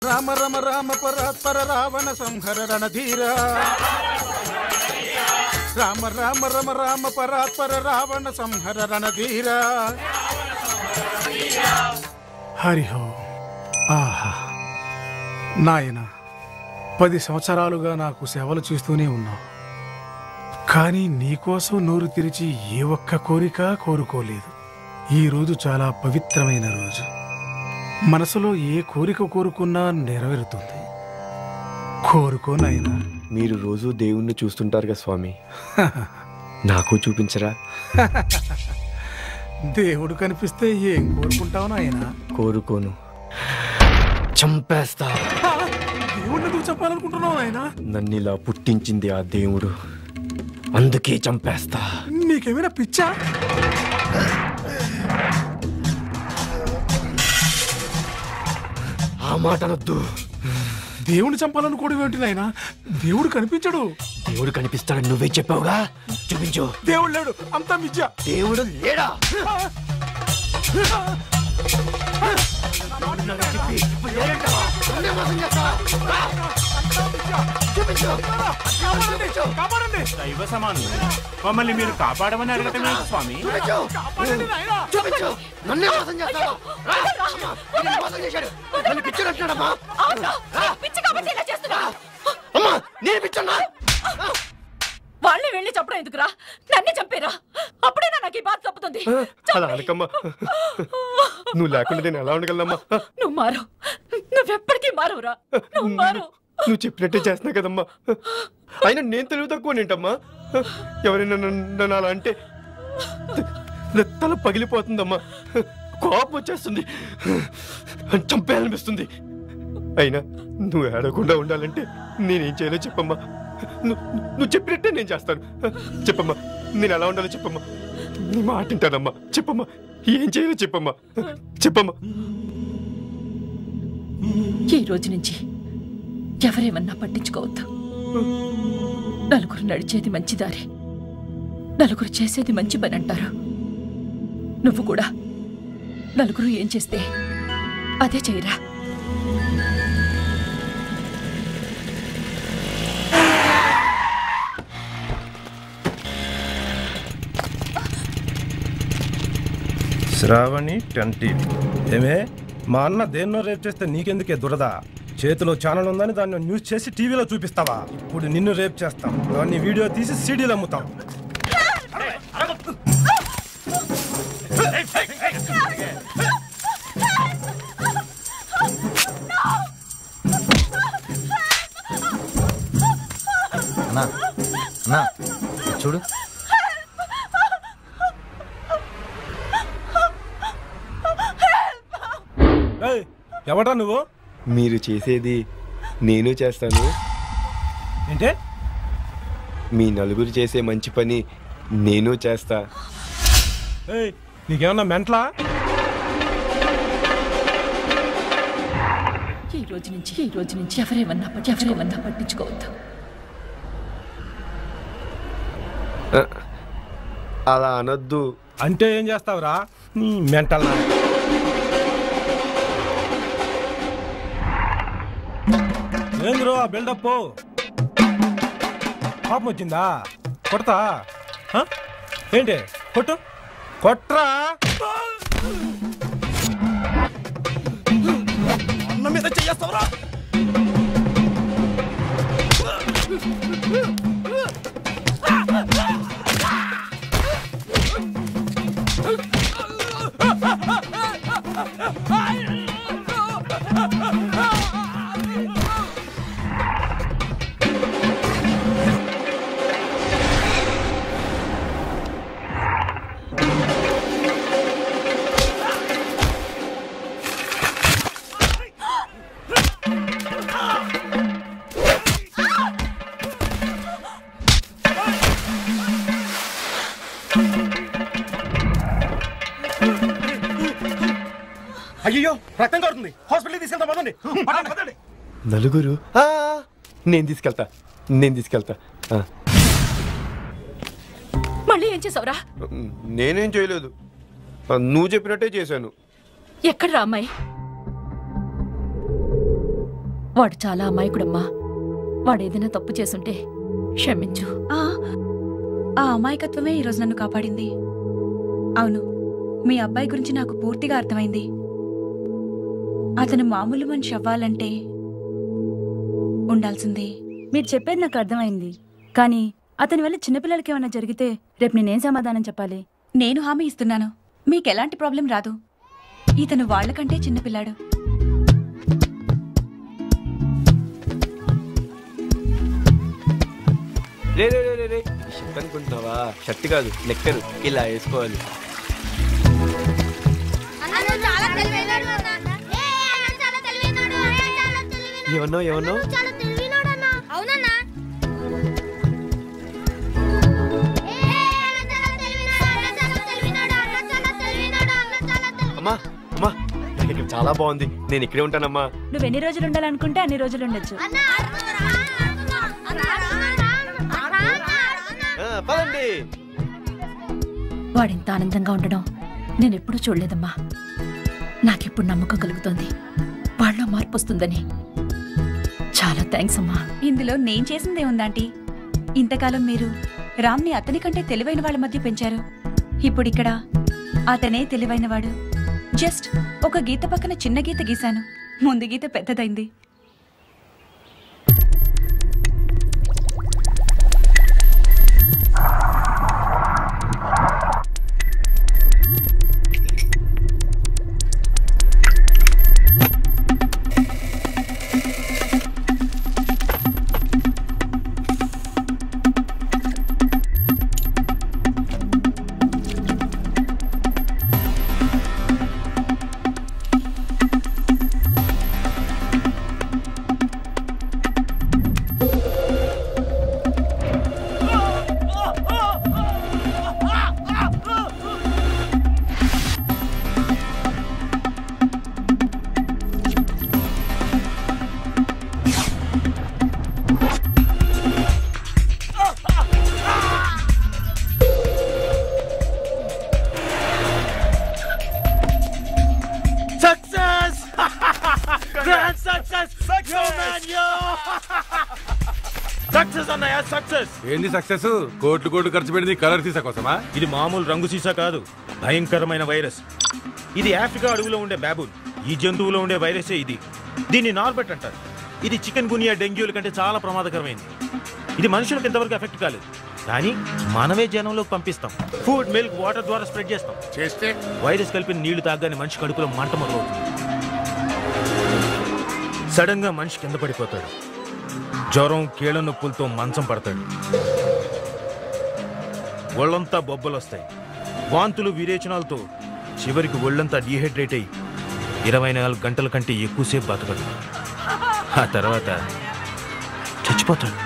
రామ రమ రామ పరాత్పర రావణ సంహర రణధీర రామ రామ రమ రామ పరాత్పర రావణ సంహర రణధీర హరిహో. ఆహా నాయన, 10 సంవత్సరాలుగా నాకు సేవలు చేస్తూనే ఉన్నావు, కానీ నీకోసం నోరు తెరిచి ఏ ఒక్క కోరిక కోరుకోలేదు. ఈరోజు చాలా పవిత్రమైన రోజు. మనసులో ఏ కోరిక కోరుకున్నా నెరవేరుతుంది. కోరుకో నాయనా. మీరు రోజు దేవుణ్ణి చూస్తుంటారు కదా స్వామి, నాకు చూపించరా? దేవుడు కనిపిస్తే ఏం కోరుకుంటావు నాయనా? కోరుకోను, చంపేస్తా. దేవుడిని నువ్వు చెప్పాలనుకుంటున్నావు నాయనా? నన్ను ఇలా పుట్టించింది ఆ దేవుడు, అందుకే చంపేస్తా. నీకేమైనా పిచ్చా? ఆ మాట అనొద్దు. దేవుడిని చంపాలనుకోవడం ఏంటి నాయనా? దేవుడు కనిపించడు. దేవుడు కనిపిస్తాడని నువ్వే చెప్పావుగా, చూపించు. దేవుడు లేడు, అంతా మిథ్య. దేవుడు లేడా? దైవ సమానం మమ్మల్ని మీరు కాపాడమని అడగటమే స్వామి. వాళ్ళే వెళ్ళి చెప్పడం ఎందుకురా? నన్ను చంపేరా, అప్పుడేనా నాకు ఈ బాధ తప్పుతుంది. అలా అనకమ్మా, నువ్వు లేకుండా నేను ఎలా ఉండగలమ్మా? నువ్వు మారు, నువ్వెప్పటికీ మారురా. నువ్వు మారు. నువ్వు చెప్పినట్టే చేస్తున్నా కదమ్మా. అయినా నేను తెలివి తక్కువ ఏంటమ్మా? ఎవరైనా నన్ను అలా అంటే తల పగిలిపోతుందమ్మా, కోపం వచ్చేస్తుంది, చంపేయాలనిపిస్తుంది. అయినా నువ్వు ఏడకుండా ఉండాలంటే నేనేం చేయాలో చెప్పమ్మా. నువ్వు చెప్పినట్టే నేను చేస్తాను. చెప్పమ్మా, నేను ఎలా ఉండాలో చెప్పమ్మా. నీ మాట వింటానమ్మా. చెప్పమ్మా, ఏం చేయాలో చెప్పమ్మా. చెప్పమ్మా. ఈ రోజు నుంచి ఎవరేమన్నా పట్టించుకోవద్దు. నలుగురు నడిచేది మంచి దారి, నలుగురు చేసేది మంచి పని అంటారు. నువ్వు కూడా నలుగురు ఏం చేస్తే అదే చేయరా. శ్రావణి 10 టీవీ. ఏమే, మా అన్న దేన్నో రేపు చేస్తే నీకెందుకే దురద? చేతిలో ఛానల్ ఉందని దాన్ని న్యూస్ చేసి టీవీలో చూపిస్తావా? ఇప్పుడు నిన్ను రేపు చేస్తాం, దాన్ని వీడియో తీసి సీడీలు అమ్ముతాం. చూడు, ఎవడా నువ్వు? మీరు చేసేది నేను చేస్తాను. ఏంటే? మీ నలుగురు చేసే మంచి పని నేను చేస్తా. నీకేమన్నా మెంట్లా? ఈ రోజు నుంచి ఎవరేమన్నా పట్టించుకోవద్దు. అలా అనొద్దు. అంటే ఏం చేస్తావురా నీ మెంటల్? ఏంద్రో ఆ బిల్డప్? పాపం వచ్చిందా? కొడతా ఏంటి? కొట్టు, కొట్రా. అన్న మీద చెయ్యేస్తావురా? అయ్యో, రక్తం కారుతుంది, హాస్పిటల్ తీసుకెళ్తా. పదండి. నలుగురు? నేను తీసుకెళ్తా. మళ్ళీ ఏం చేసావురా? నేనేం చేయలేదు, నువ్వు చెప్పినట్టే చేశాను. ఎక్కడ్రా అమ్మాయి? వాడు చాలా అమాయకుడమ్మా. వాడు ఏదైనా తప్పు చేసుంటే క్షమించు. ఆ అమాయకత్వమే ఈరోజు నన్ను కాపాడింది. అవును, మీ అబ్బాయి గురించి నాకు పూర్తిగా అర్థమైంది. అతను మామూలు మనిషి అవ్వాలంటే ఉండాల్సింది. మీరు చెప్పేది నాకు అర్థమైంది, కానీ అతని వల్ల చిన్నపిల్లలకి ఏమైనా జరిగితే రేపు నేనేం సమాధానం చెప్పాలి? నేను హామీ ఇస్తున్నాను, మీకెలాంటి ప్రాబ్లం రాదు. ఇతను వాళ్లకంటే చిన్నపిల్లాడు. రే రే రే రే షర్ట్ అనుకుంటున్నావా? షర్ట్ కాదు, లెక్కరు. ఇలా వేసుకోవాలి. ఏమన్నావు ఏమన్నావు? అమ్మా అమ్మా, ఇక్కడ చాలా బాగుంది, నేను ఇక్కడే ఉంటానమ్మా. నువ్వు ఎన్ని రోజులు ఉండాలనుకుంటే అన్ని రోజులు ఉండొచ్చు. పదండి. వాడింత ఆనందంగా ఉండడం నేనెప్పుడూ చూడలేదమ్మా. నాకిప్పుడు నమ్మకం కలుగుతోంది వాళ్ళలో మార్పు వస్తుందని. చాలా థ్యాంక్స్ అమ్మా. ఇందులో నేను చేసిందే ఉందాంటీ. ఇంతకాలం మీరు రామ్ని అతని కంటే తెలివైన వాళ్ళ మధ్య పెంచారు. ఇప్పుడిక్కడ అతనే తెలివైనవాడు. జస్ట్ ఒక గీత పక్కన చిన్న గీత గీశాను, ముందు గీత పెద్దదైంది. ఏంది సక్సెస్? కోట్లు కోట్లు ఖర్చు పెడింది కలర్ సీసా కోసమా? ఇది మామూలు రంగు సీసా కాదు, భయంకరమైన వైరస్. ఇది ఆఫ్రికా అడవిలో ఉండే బాబూన్. ఈ జంతువులో ఉండే వైరసే ఇది. దీన్ని నార్బెట్ అంటారు. ఇది చికెన్ గునియా, డెంగ్యూల కంటే చాలా ప్రమాదకరమైంది. ఇది మనుషులకు ఇంతవరకు ఎఫెక్ట్ కాలేదు, కానీ మనమే జనంలోకి పంపిస్తాం. ఫుడ్, మిల్క్, వాటర్ ద్వారా స్ప్రెడ్ చేస్తాం. చేస్తే వైరస్ కలిపిన నీళ్లు తాగగానే మనిషి కడుపులో మంట మొదలవుతుంది. సడన్ గా మనిషి కింద పడిపోతాడు. జ్వరం, కీళ్ళ నొప్పులతో మంచం పడతాడు. ఒళ్ళంతా బొబ్బలు వస్తాయి. వాంతులు, విరేచనాలతో చివరికి ఒళ్ళంతా డీహైడ్రేట్ అయ్యి 24 గంటల కంటే ఎక్కువసేపు బతకడు. ఆ తర్వాత చచ్చిపోతాడు.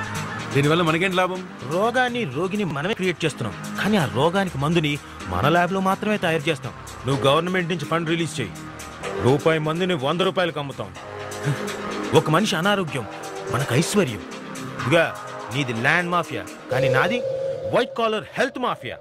దీనివల్ల మనకేంటి లాభం? రోగిని మనమే క్రియేట్ చేస్తున్నాం, కానీ ఆ రోగానికి మందుని మన ల్యాబ్లో మాత్రమే తయారు చేస్తాం. నువ్వు గవర్నమెంట్ నుంచి ఫండ్ రిలీజ్ చేయి, రూపాయి మందుని 100 రూపాయలకు అమ్ముతాం. ఒక మనిషి అనారోగ్యం మనకు ఐశ్వర్యం. ఇదిగా నీది ల్యాండ్ మాఫియా, కానీ నాది వైట్ కాలర్ హెల్త్ మాఫియా.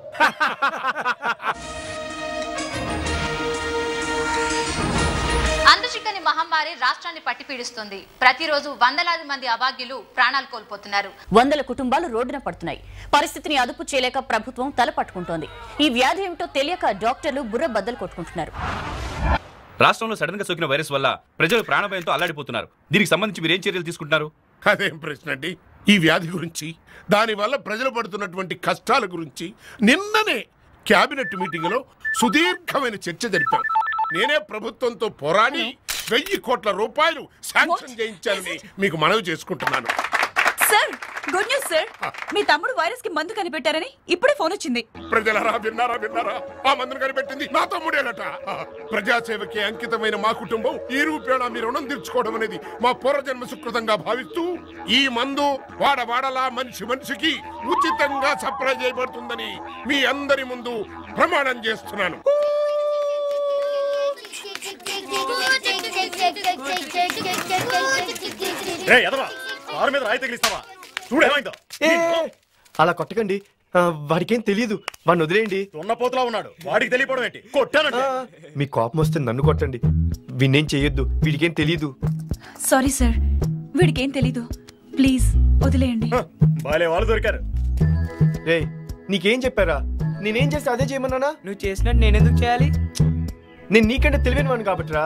అందుచిక్కని మహమ్మారి రాష్ట్రాన్ని పట్టిపీడిస్తుంది. ప్రతిరోజు వందలాది మంది అభాగ్యులు ప్రాణాలు కోల్పోతున్నారు. వందల కుటుంబాలు రోడ్డున పడుతున్నాయి. పరిస్థితిని అదుపు చేయలేక ప్రభుత్వం తల పట్టుకుంటోంది. ఈ వ్యాధి ఏమిటో తెలియక డాక్టర్లు బుర్ర బద్దలు కొట్టుకుంటున్నారు. రాష్ట్రంలో సడన్ గా సోకిన వైరస్ వల్ల ప్రజలు ప్రాణభయంతో అల్లాడిపోతున్నారు. దీనికి సంబంధించి మీరేం చర్యలు తీసుకుంటున్నారు? అదేం ప్రశ్న అండి? ఈ వ్యాధి గురించి, దానివల్ల ప్రజలు పడుతున్నటువంటి కష్టాల గురించి నిన్ననే కేబినెట్ మీటింగ్ లో సుదీర్ఘమైన చర్చ జరిపాం. నేనే ప్రభుత్వంతో పోరాడి 1000 కోట్ల రూపాయలు శాంక్షన్ చేయించాలని మీకు మనవి చేసుకుంటున్నాను. Sir, good news sir. మీ తమ్ముడు వైరస్ కి మందు కనిపెట్టారని ఇప్పుడే ఫోన్ వచ్చింది. ప్రజలారా, విన్నారా? ఆ మందును కనిపెట్టింది నా తమ్ముడేనట. ప్రజాసేవకి అంకితమైన మా కుటుంబం ఈ రూపేణా మీ రుణం తీర్చుకోవడం అనేది మా పూర్వజన్మ సుకృతంగా భావిస్తూ ఈ మందు వాడవాడలా మనిషికి ఉచితంగా సప్లై చేయబడుతుందని మీ అందరి ముందు ప్రమాణం చేస్తున్నాను. అలా కొట్టకండి, వాడికేం తెలియదు, వాడిని వదిలేయండి. తున్నపోతులా ఉన్నాడు, వాడికి తెలియపోవడం ఏంటి? కొట్టానంటే. మీ కోపం వస్తే నన్ను కొట్టండి, వీణేం చెయ్యొద్దు, వీడికేం తెలియదు. సారీ సార్, వీడికేం తెలీదు, ప్లీజ్ వదిలేయండి. బాలే వాళ్ళు దొరికారు. రే నీకేం చెప్పారా? నేనేం చేస్తే అదే చేయమన్నానా? నువ్వు చేసినట్టు నేనెందుకు చేయాలి? నేను నీకంటే తెలివైన వాడిని కాబట్టిరా.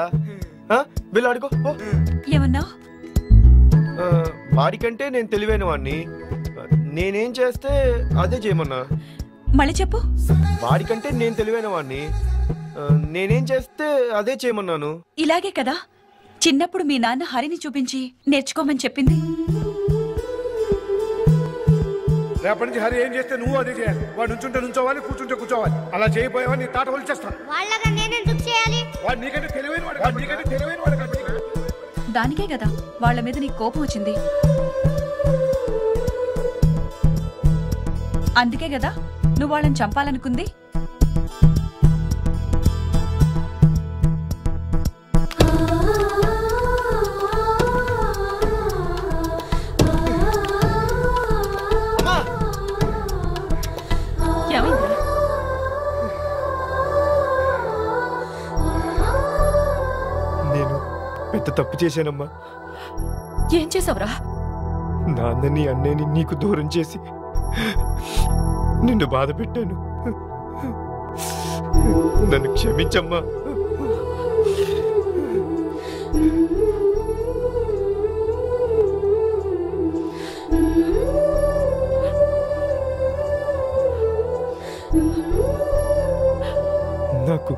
వెళ్ళి అడుకో. ఏమన్నా? వాడికంటే నేను తెలివైన వాడిని, నేనేం చేస్తే అదే చేయమన్నా. మళ్ళీ చెప్పు. వాడికంటే నేను తెలివైన వాడిని, నేనేం చేస్తే అదే చేయమన్నాను. ఇలాగే కదా చిన్నప్పుడు మీ నాన్న హరిని చూపించి నేర్చుకోమని చెప్పింది. రేపటి నుంచి హరి ఏం చేస్తే నువ్వు అదే చేయాలి. వాడు నుంచుంటే నుంచోవాలి, కూర్చుంటే కూర్చోవాలి. అలా చేయబోయేవా నీ తాట వలిచేస్తాను. వాడు నీకంటే తెలివైన వాడు. దానికే కదా వాళ్ళ మీద నీకు కోపం వచ్చింది. అందుకే కదా నువ్వు వాళ్ళని చంపాలనుకుంది. నేను పెద్ద తప్పు చేశానమ్మా. ఏం చేసావురా? నాన్నని అన్నయ్యని నీకు దూరం చేసి నిన్ను బాధ పెట్టాను. నన్ను క్షమించమ్మా. నాకు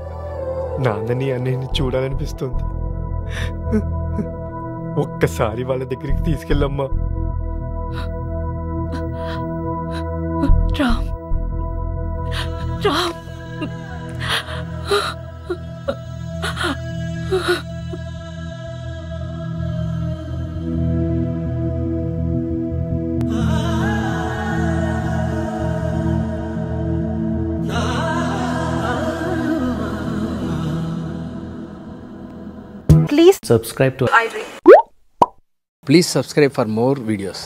నాన్నని అన్నయ్యని చూడాలనిపిస్తుంది. ఒక్కసారి వాళ్ళ దగ్గరికి తీసుకెళ్ళమ్మా. Ram, Ram. Please subscribe to iDream. Please subscribe for more videos.